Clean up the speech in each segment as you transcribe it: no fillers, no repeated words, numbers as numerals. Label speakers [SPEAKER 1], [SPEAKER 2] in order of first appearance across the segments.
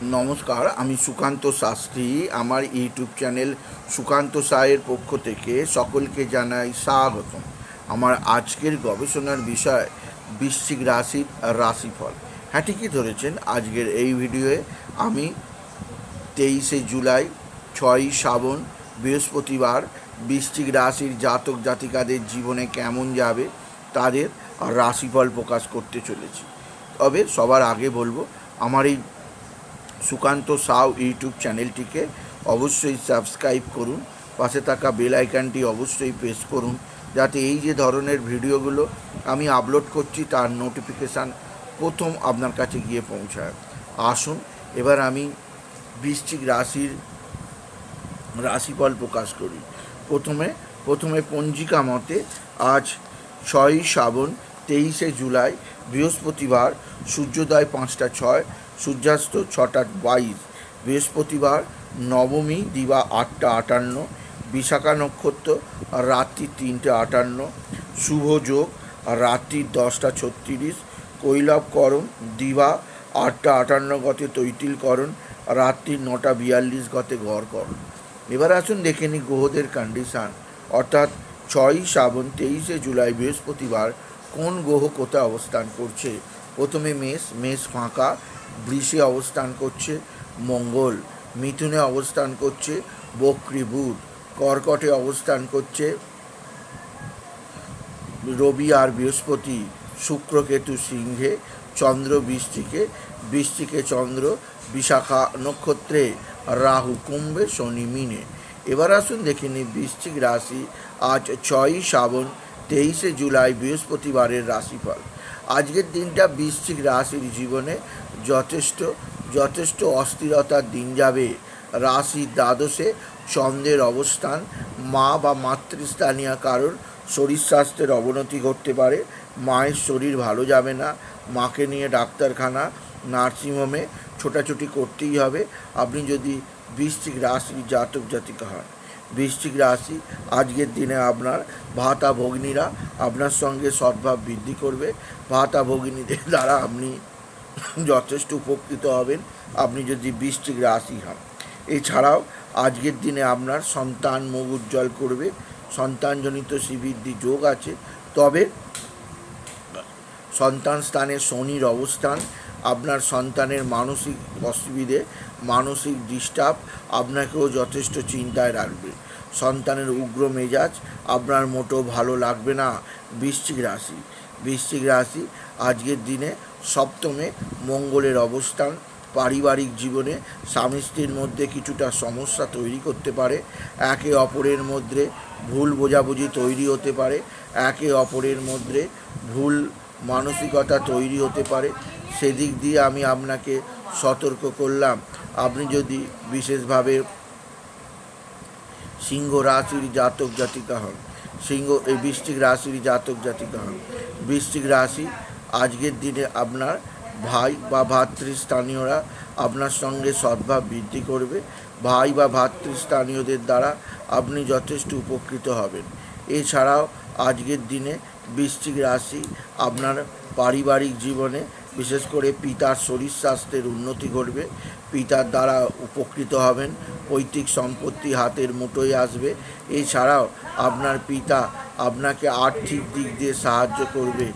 [SPEAKER 1] নমস্কার, আমি সুকান্ত শাস্ত্রী। আমার ইউটিউব চ্যানেল সুকান্ত সায়ের পক্ষ থেকে সকলকে জানাই স্বাগতম। আমার আজকের গবেষণার বিষয় বৃশ্চিক রাশির রাশিফল। হ্যাঁ, ঠিকই ধরেছেন। আজকের এই ভিডিওয়ে আমি 23শে জুলাই, 6ই শ্রাবণ, বৃহস্পতিবার বৃশ্চিক রাশির জাতক জাতিকাদের জীবনে কেমন যাবে তাদের রাশিফল প্রকাশ করতে চলেছি। তবে সবার আগে বলবো, আমার এই সুকান্ত সাউ ইউটিউব চ্যানেলটিকে অবশ্যই সাবস্ক্রাইব করুন, পাশে থাকা বেল আইকনটি অবশ্যই প্রেস করুন, যাতে এই যে ধরনের ভিডিওগুলো আমি আপলোড করছি তার নোটিফিকেশান প্রথম আপনার কাছে গিয়ে পৌঁছায়। আসুন এবার আমি বৃশ্চিক রাশির রাশিফল প্রকাশ করি। প্রথমে পঞ্জিকা মতে আজ 6ই শ্রাবণ, 23শে জুলাই, বৃহস্পতিবার, সূর্যোদয় 5টা 6, সূর্যাস্ত 6টা 22, বৃহস্পতিবার, নবমী দিবা 8টা 58, বিশাখা নক্ষত্র রাত্রি 3টে 58, শুভ যোগ রাত্রি 10টা 36, কৈলবকরণ দিবা 8টা 58 গতে তৈতিলকরণ, রাত্রি 9টা 42 গতে গড়করণ। এবার আসুন দেখে নিই গ্রহদের কন্ডিশান, অর্থাৎ 6ই শ্রাবণ, 23শে জুলাই, বৃহস্পতিবার কোন গ্রহ কোথায় অবস্থান করছে। প্রথমে মেষ ফাঁকা, বৃষে অবস্থান করছে মঙ্গল, মিথুনে অবস্থান করছে বক্রী বুধ, কর্কটে অবস্থান করছে রবি আর বৃহস্পতি, শুক্র কেতু সিংহে, চন্দ্র বৃশ্চিকে চন্দ্র, বিশাখা নক্ষত্রে রাহু, কুম্ভে শনি, মিনে। এবার আসুন দেখে নিই বৃশ্চিক রাশি আজ 6ই শ্রাবণ, 23শে জুলাই, বৃহস্পতিবারের রাশিফল। আজকের দিনটা বৃশ্চিক রাশির জীবনে যথেষ্ট অস্থিরতার দিন যাবে। রাশির দ্বাদশে চন্দ্রের অবস্থান, মা বা মাতৃস্থানীয় কারোর শরীর স্বাস্থ্যের অবনতি ঘটতে পারে। মায়ের শরীর ভালো যাবে না, মাকে নিয়ে ডাক্তারখানা, নার্সিংহোমে ছোটাছুটি করতেই হবে আপনি যদি বৃশ্চিক রাশির জাতক জাতিকা হন। বৃশ্চিক রাশি আজকের দিনে আপনার ভাতা ভগ্নীরা আপনার সঙ্গে সদ্ভাব বৃদ্ধি করবে। ভাতা ভগিনীদের দ্বারা আপনি যথেষ্ট উপকৃত হবেন আপনি যদি বৃশ্চিক রাশি হন। এছাড়াও আজকের দিনে আপনার সন্তান মুখ উজ্জ্বল করবে, সন্তানজনিত শ্রীবৃদ্ধি যোগ আছে। তবে সন্তান স্থানে শনির অবস্থান আপনার সন্তানের মানসিক অসুবিধে, মানসিক ডিস্টার্ব আপনাকেও যথেষ্ট চিন্তায় রাখবে। সন্তানের উগ্র মেজাজ আপনার মোটেও ভালো লাগবে না। বৃশ্চিক রাশি আজকের দিনে সপ্তমে মঙ্গলের অবস্থান পারিবারিক জীবনে স্বামী স্ত্রীর মধ্যে কিছুটা সমস্যা তৈরি করতে পারে। একে অপরের মধ্যে ভুল বোঝাবুঝি তৈরি হতে পারে, একে অপরের মধ্যে ভুল মানসিকতা তৈরি হতে পারে। সেদিক দিয়ে আমি আপনাকে সতর্ক করলাম। আপনি যদি বিশেষভাবে সিংহ রাশির জাতক জাতিকা হন, বৃশ্চিক রাশির জাতক জাতিকা হন, বৃশ্চিক রাশি আজকের দিনে আপনার ভাই বা ভাতৃস্থানীয়রা আপনার সঙ্গে সদ্ভাব বৃদ্ধি করবে। ভাই বা ভাতৃস্থানীয়দের দ্বারা আপনি যথেষ্ট উপকৃত হবেন। এছাড়াও আজকের দিনে বৃশ্চিক রাশি আপনার পারিবারিক জীবনে বিশেষ করে পিতার শরীর স্বাস্থ্যের উন্নতি ঘটবে, পিতার দ্বারা উপকৃত হবেন, পৈতৃক সম্পত্তি হাতের মুঠোয় আসবে। এছাড়াও আপনার পিতা আপনাকে আর্থিক দিক দিয়ে সাহায্য করবে,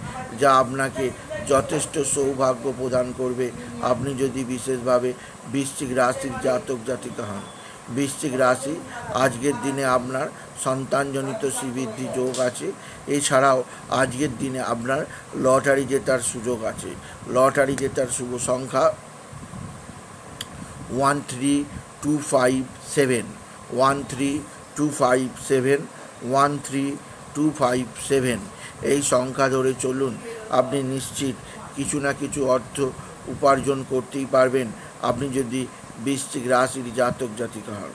[SPEAKER 1] যা আপনাকে যথেষ্ট সৌভাগ্য প্রদান করবে আপনি যদি বিশেষভাবে বৃশ্চিক রাশির জাতক জাতিকা হন। বৃশ্চিক রাশি আজকের দিনে আপনার সন্তানজনিত শ্রীবৃদ্ধি যোগ আছে। এছাড়াও আজকের দিনে আপনার লটারি জেতার সুযোগ আছে। লটারি জেতার শুভ সংখ্যা 13257, 13257, 13257। এই সংখ্যা ধরে চলুন, আপনি নিশ্চিত কিছু না কিছু অর্থ উপার্জন করতেই পারবেন আপনি যদি বৃশ্চিক রাশির জাতক জাতিকা হন।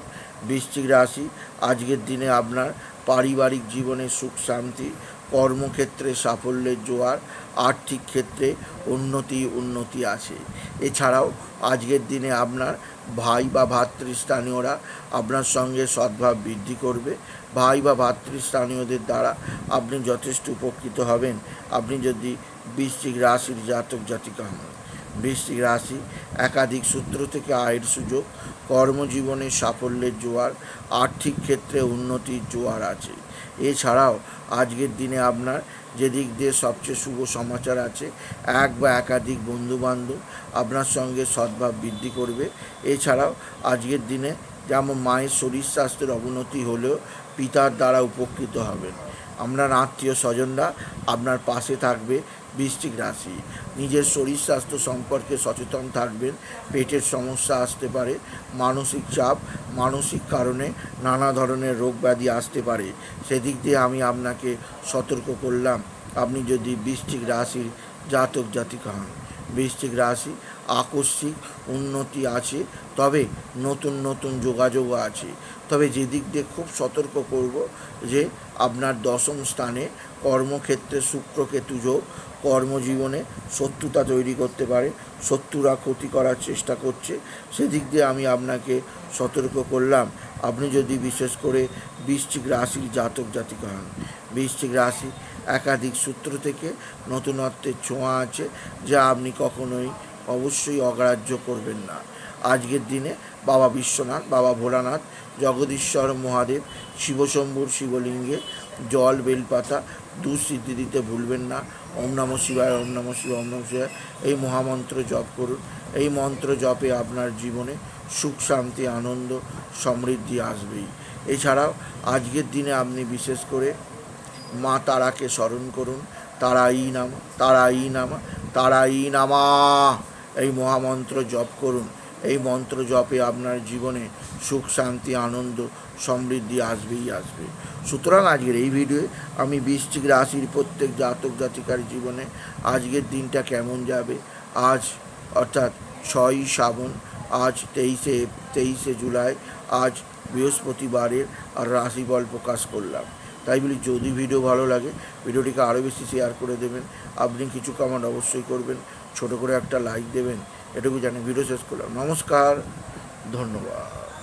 [SPEAKER 1] বৃশ্চিক রাশি আজকের দিনে আপনার পারিবারিক জীবনে সুখ শান্তি, কর্মক্ষেত্রে সাফল্যের জোয়ার, আর্থিক ক্ষেত্রে উন্নতি আছে। এছাড়াও আজকের দিনে আপনার ভাই বা ভাতৃস্থানীয়রা আপনার সঙ্গে সদ্ভাব বৃদ্ধি করবে। ভাই বা ভাতৃস্থানীয়দের দ্বারা আপনি যথেষ্ট উপকৃত হবেন আপনি যদি বৃশ্চিক রাশির জাতক জাতিকা হন। বৃশ্চিক রাশি, একাধিক সূত্র থেকে আয়ের সুযোগ, কর্মজীবনে সাফল্যের জোয়ার, আর্থিক ক্ষেত্রে উন্নতির জোয়ার আছে। এছাড়াও আজকের দিনে আপনার যেদিক দিয়ে সবচেয়ে শুভ সমাচার আছে, এক বা একাধিক বন্ধুবান্ধব আপনার সঙ্গে সদ্ভাব বৃদ্ধি করবে। এছাড়াও আজকের দিনে যেমন মায়ের শরীর স্বাস্থ্যের অবনতি হলেও পিতার দ্বারা উপকৃত হবেন। আপনার আত্মীয় স্বজনরা আপনার পাশে থাকবে। বৃশ্চিক রাশি, নিজের শরীর স্বাস্থ্য সম্পর্কে সচেতন থাকবেন। পেটের সমস্যা আসতে পারে, মানসিক চাপ, মানসিক কারণে নানা ধরনের রোগ ব্যাধি আসতে পারে, সেদিক দিয়ে আমি আপনাকে সতর্ক করলাম। আপনি যদি বৃশ্চিক রাশির জাতক জাতিকা হন, বৃশ্চিক রাশি, আকস্মিক উন্নতি আছে, তবে নতুন নতুন যোগাযোগও আছে। তবে যেদিক দিয়ে খুব সতর্ক করব যে আপনার দশম স্থানে কর্মক্ষেত্রে শুক্রকেতু যোগ কর্মজীবনে শত্রুতা তৈরি করতে পারে, শত্রুরা ক্ষতি করার চেষ্টা করছে, সেদিক দিয়ে আমি আপনাকে সতর্ক করলাম। আপনি যদি বিশেষ করে বৃশ্চিক রাশির জাতক জাতিকা হন, বৃশ্চিক রাশি, একাধিক সূত্র থেকে নতুনত্বের ছোঁয়া আছে, যা আপনি কখনোই অবশ্যই অগ্রাহ্য করবেন না। আজকের দিনে বাবা বিশ্বনাথ, বাবা ভোলানাথ, জগদীশ্বর মহাদেব, শিবশম্ভুর শিবলিঙ্গে জল, বেলপাতা, দুঃসিদ্ধি দিতে ভুলবেন না। ওম নমঃ শিবায়, ওম নমঃ শিবায়, ওম নমঃ শিবায় এই মহামন্ত্র জপ করুন। এই মন্ত্র জপে আপনার জীবনে সুখ, শান্তি, আনন্দ, সমৃদ্ধি আসবেই। এছাড়াও আজকের দিনে আপনি বিশেষ করে মা তারাকে স্মরণ করুন। তারাই নামা, তারাই নামা, তারাই নামা এই মহামন্ত্র জপ করুন। এই মন্ত্র জপে আপনার জীবনে সুখ, শান্তি, আনন্দ, সমৃদ্ধি আসবেই আসবে। সুতরাং আজকের এই ভিডিওয়ে আমি বৃশ্চিক রাশির প্রত্যেক জাতক জাতিকার জীবনে আজকের দিনটা কেমন যাবে, আজ অর্থাৎ 6ই শ্রাবণ, আজ 23শে জুলাই, আজ বৃহস্পতিবারের আর রাশিফল প্রকাশ করলাম। তাই বলি, যদি ভিডিও ভালো লাগে ভিডিওটিকে আরও বেশি শেয়ার করে দেবেন। আপনি কিছু কমেন্ট অবশ্যই করবেন, ছোট করে একটা লাইক দেবেন, এটুকু জানি। ভিডিও শেষ করলাম। নমস্কার, ধন্যবাদ।